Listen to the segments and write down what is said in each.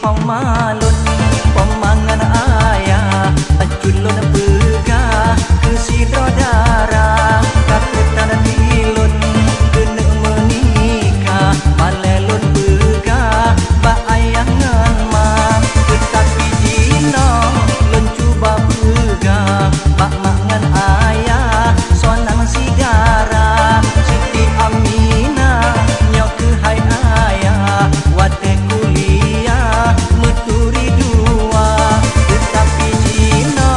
Pamalon pemangan ayah culun pegah ke sidrodara kaketan dilun kena menikah malelun pegah bak ayangan mah tetapi jino lun cuba pegah bak mangan ayah sonang sigara Siti Aminah nyok ke hai ayah wate kuliah meturi dua tetapi jino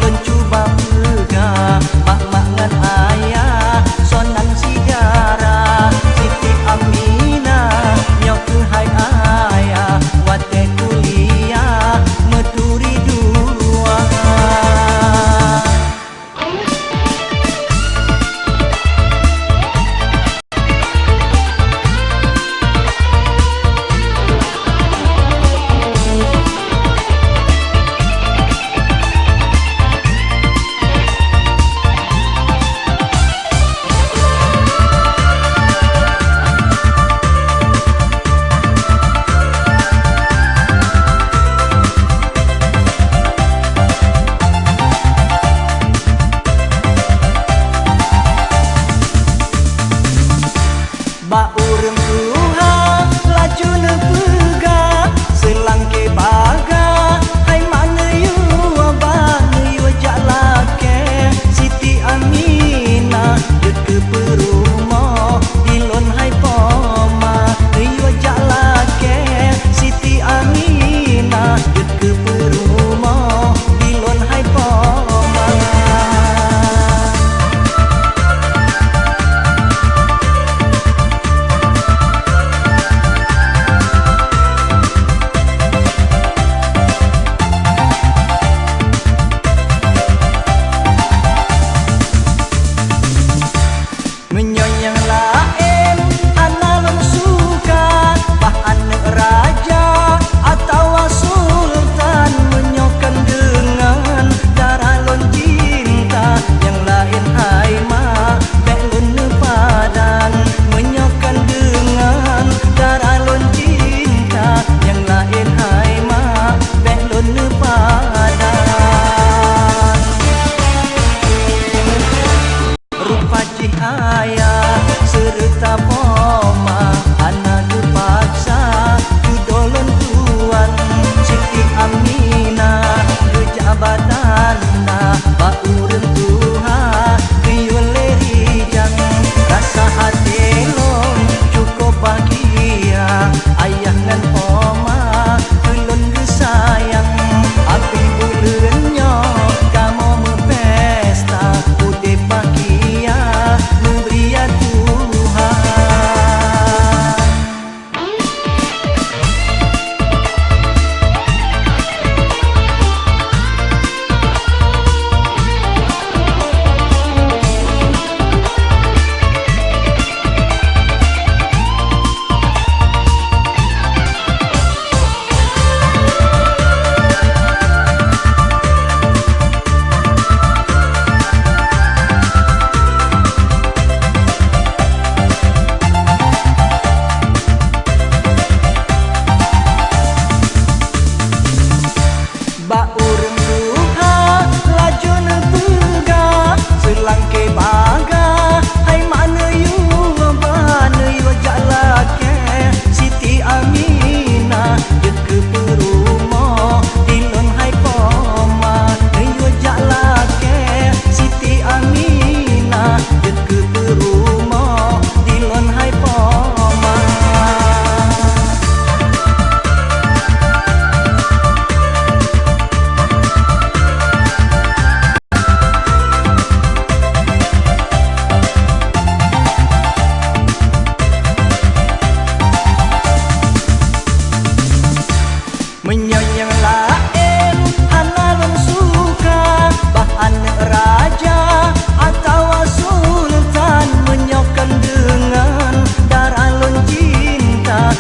lun cuba pegah bak mangan ayah sonang sigara Siti Aminah nyok ke hai ayah wate kuliah meturi dua. Ba urang Tuhan laju nepegah selangke baga hai mana yu abang yu jalake Siti Aminah deke perumo dilon hai poma yu jalake Siti Aminah deke perumo dilon hai poma. Menyoyang lain analon suka bah anak raja atau sultan menyokan dengan darah lon cinta yang lain hai ma belun padan menyokan dengan darah lon cinta yang lain hai ma belun padan rupa ayah serta poma anak terpaksa kudolon tuan Siti Aminah kejabatan pak urang Tuhan riulerijang rasa hati lon cukup bahagia ayah ngan poma kelon gesayang api bulannya kamu mempesta ude bahagia memberian Tuhan. Ba urang Tuhan laju nepegah selangke baga hai mana yu jalake Siti Aminah deke perumo dilon hai poma yu jalake Siti Aminah deke perumo dilon hai poma. Menyoyang lain analon suka bah anak raja atau sultan menyokan dengan darah lon cinta